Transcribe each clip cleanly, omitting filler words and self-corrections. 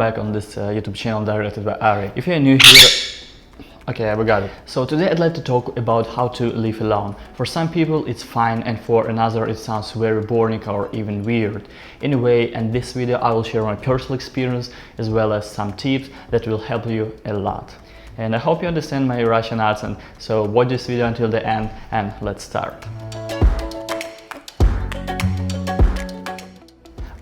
back on this YouTube channel directed by Ari. If you're new here, okay, we got it. So today I'd like to talk about how to live alone. For some people it's fine, and for another it sounds very boring or even weird. Anyway, in this video I will share my personal experience as well as some tips that will help you a lot. And I hope you understand my Russian accent, so watch this video until the end and let's start.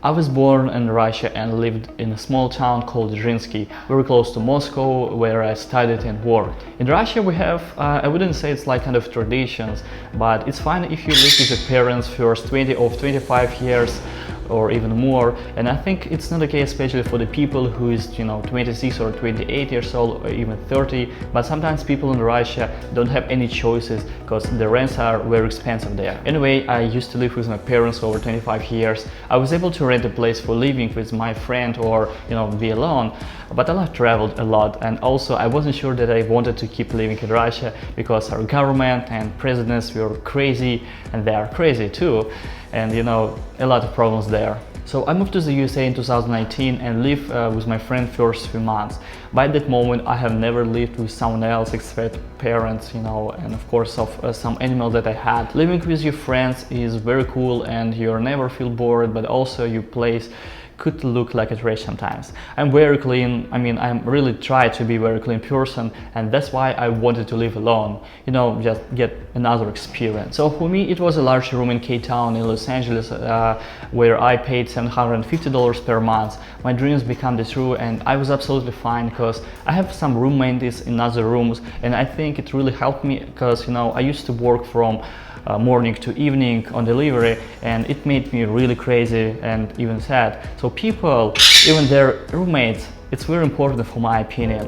I was born in Russia and lived in a small town called Zhinsky, very close to Moscow, where I studied and worked. In Russia we have, I wouldn't say it's like kind of traditions, but it's fine if you live with your parents first 20 or 25 years or even more, and I think it's not okay especially for the people who is 26 or 28 years old or even 30, but sometimes people in Russia don't have any choices because the rents are very expensive there. Anyway, I used to live with my parents over 25 years. I was able to rent a place for living with my friend or be alone, but I traveled a lot, and also I wasn't sure that I wanted to keep living in Russia because our government and presidents were crazy, and they are crazy too, and a lot of problems there. So I moved to the USA in 2019 and lived with my friend first few months. By that moment I have never lived with someone else except parents, and of course of some animals that I had. Living with your friends is very cool and you never feel bored, but also your place could look like a trash sometimes. I'm very clean, I'm really try to be very clean person, and that's why I wanted to live alone, just get another experience. So for me it was a large room in K-Town in Los Angeles where I paid $750 per month. My dreams became true and I was absolutely fine because I have some roommates in other rooms, and I think it really helped me because I used to work from morning to evening on delivery, and it made me really crazy and even sad. So people, even their roommates, it's very important for my opinion.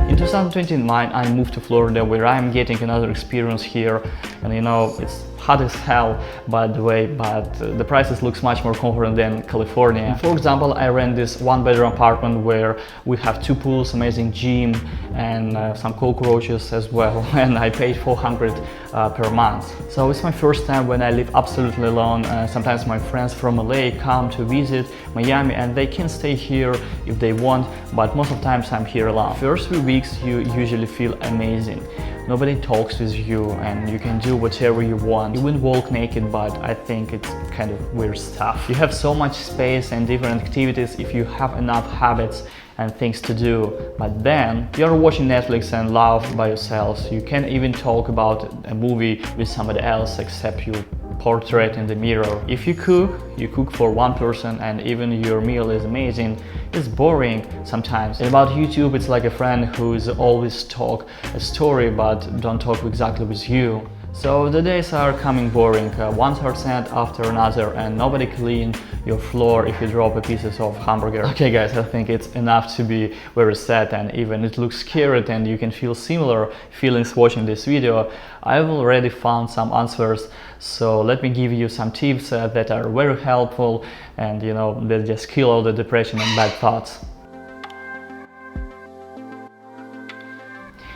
In 2029 I moved to Florida, where I'm getting another experience here, and it's hot as hell by the way, but the prices looks much more comfortable than California. For example, I rent this one-bedroom apartment where we have 2 pools, amazing gym, and some cockroaches as well, and I paid $400 per month. So it's my first time when I live absolutely alone. Sometimes my friends from LA come to visit Miami and they can stay here if they want, but most of the times I'm here alone. First few weeks you usually feel amazing. Nobody talks with you and you can do whatever you want. You wouldn't walk naked, but I think it's kind of weird stuff. You have so much space and different activities if you have enough habits and things to do. But then you're watching Netflix and laugh by yourselves. You can't even talk about a movie with somebody else except your portrait in the mirror. If you cook for one person, and even your meal is amazing, it's boring sometimes. And about YouTube, it's like a friend who's always talk a story but don't talk exactly with you. So the days are coming boring, one percent after another, and nobody clean your floor if you drop a pieces of hamburger. Okay guys, I think it's enough to be very sad, and even it looks scary and you can feel similar feelings watching this video. I've already found some answers, so let me give you some tips that are very helpful and that just kill all the depression and bad thoughts.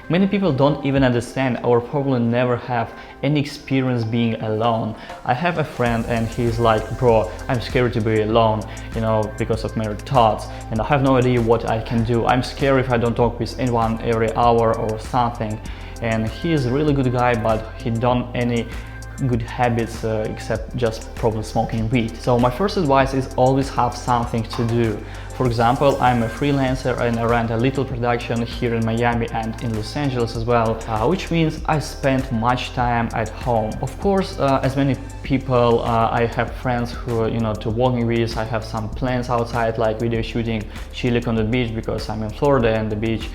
Many people don't even understand or probably never have any experience being alone. I have a friend and he's like, bro, I'm scared to be alone, because of my thoughts, and I have no idea what I can do. I'm scared if I don't talk with anyone every hour or something. And he is a really good guy, but he don't any good habits except just probably smoking weed. So my first advice is always have something to do. For example, I'm a freelancer and I run a little production here in Miami and in Los Angeles as well, which means I spend much time at home. Of course, as many people, I have friends who to walking with. I have some plans outside like video shooting, chilling on the beach because I'm in Florida and the beach,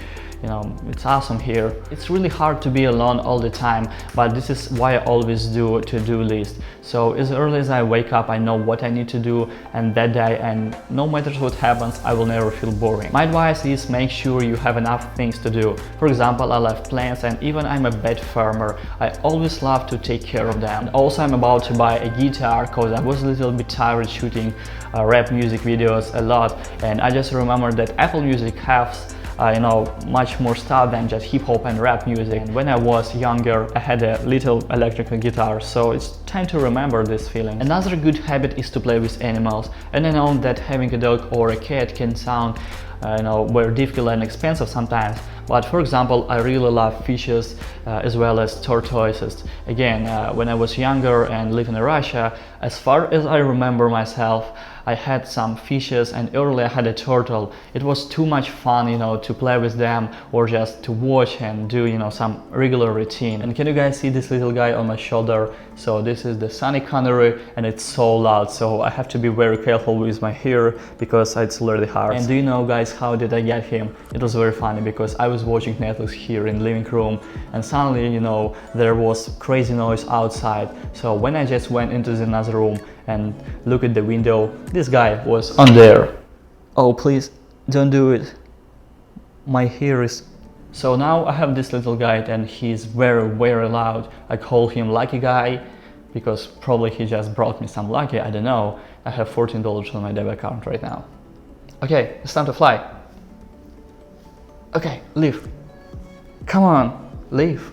it's awesome here. It's really hard to be alone all the time, but this is why I always do a to-do list. So as early as I wake up, I know what I need to do, and that day, and no matter what happens, I will never feel boring. My advice is make sure you have enough things to do. For example, I love plants, and even I'm a bed farmer. I always love to take care of them. And also I'm about to buy a guitar because I was a little bit tired shooting rap music videos a lot, and I just remember that Apple Music has much more stuff than just hip-hop and rap music. And when I was younger, I had a little electrical guitar, so it's time to remember this feeling. Another good habit is to play with animals, and I know that having a dog or a cat can sound very difficult and expensive sometimes, but for example, I really love fishes as well as tortoises. Again, when I was younger and lived in Russia, as far as I remember myself, I had some fishes, and earlier I had a turtle. It was too much fun, to play with them or just to watch and do, some regular routine. And can you guys see this little guy on my shoulder? So this is the sunny canary, and it's so loud, so I have to be very careful with my hair because it's really hard. And do you know, guys, how did I get him? It was very funny because I was watching Netflix here in the living room, and suddenly, there was crazy noise outside. So when I just went into another room and look at the window, this guy was on there. Oh, please don't do it. My hair is... So now I have this little guy, and he's very, very loud. I call him Lucky Guy because probably he just brought me some lucky, I don't know. I have $14 on my debit account right now. Okay, it's time to fly. Okay, leave. Come on, leave.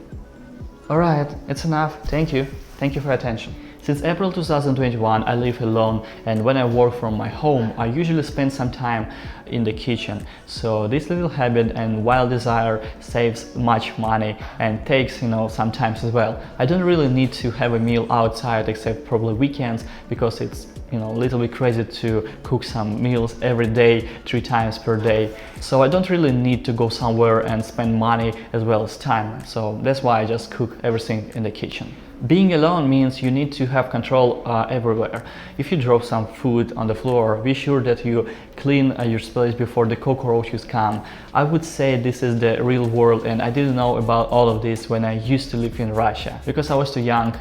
Alright, it's enough. Thank you. Thank you for your attention. Since April 2021, I live alone, and when I work from my home, I usually spend some time in the kitchen. So this little habit and wild desire saves much money and takes, some time as well. I don't really need to have a meal outside except probably weekends, because it's a little bit crazy to cook some meals every day, 3 times per day. So I don't really need to go somewhere and spend money as well as time. So that's why I just cook everything in the kitchen. Being alone means you need to have control everywhere. If you drop some food on the floor, be sure that you clean your space before the cockroaches come. I would say this is the real world, and I didn't know about all of this when I used to live in Russia. Because I was too young,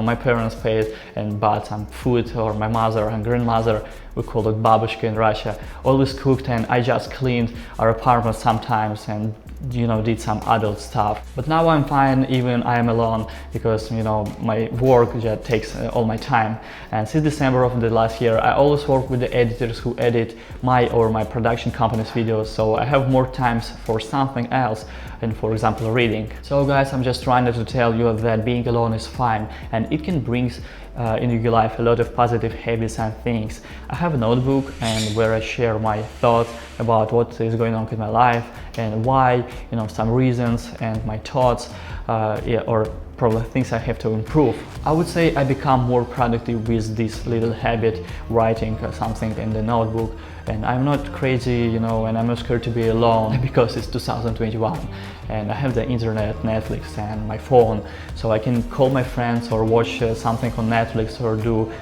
my parents paid and bought some food, or my mother and grandmother, we call it babushka in Russia, always cooked, and I just cleaned our apartment sometimes and did some adult stuff. But now I'm fine, even I am alone, because my work just takes all my time. And since December of the last year, I always work with the editors who edit my production company's videos, so I have more times for something else, and for example reading. So guys, I'm just trying to tell you that being alone is fine, and it can bring in your life a lot of positive habits and things. I have a notebook and where I share my thoughts about what is going on in my life and why, some reasons and my thoughts, or probably things I have to improve. I would say I become more productive with this little habit, writing something in the notebook, and I'm not crazy, and I'm not scared to be alone because it's 2021 and I have the internet, Netflix and my phone, so I can call my friends or watch something on Netflix or do,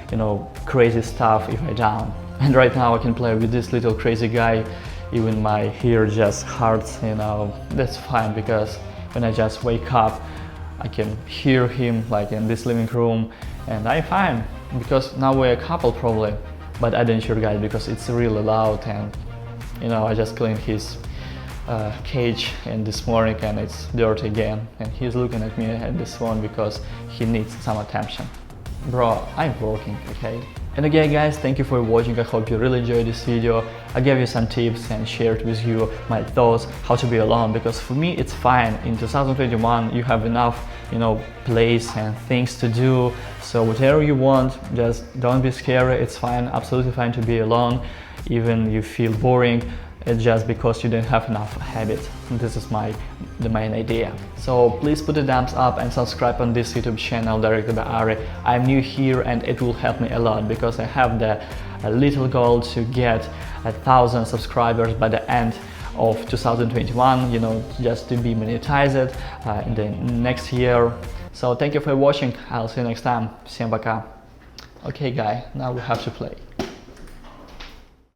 crazy stuff if I'm down. And right now I can play with this little crazy guy, even my hair just hurts, that's fine, because when I just wake up, I can hear him like in this living room, and I'm fine, because now we're a couple probably, but I didn't sure guys because it's really loud, and I just cleaned his cage in this morning and it's dirty again, and he's looking at me at this one because he needs some attention. Bro, I'm working, okay? And again guys, thank you for watching. I hope you really enjoyed this video. I gave you some tips and shared with you my thoughts how to be alone, because for me it's fine. In 2021 you have enough place and things to do, so whatever you want, just don't be scared. It's fine, absolutely fine to be alone, even you feel boring. It's just because you don't have enough habit. This is the main idea. So please put a thumbs up and subscribe on this YouTube channel directed by Ari. I'm new here and it will help me a lot, because I have the little goal to get 1,000 subscribers by the end of 2021, just to be monetized in the next year. So thank you for watching. I'll see you next time. Всем пока. Okay guy, now we have to play.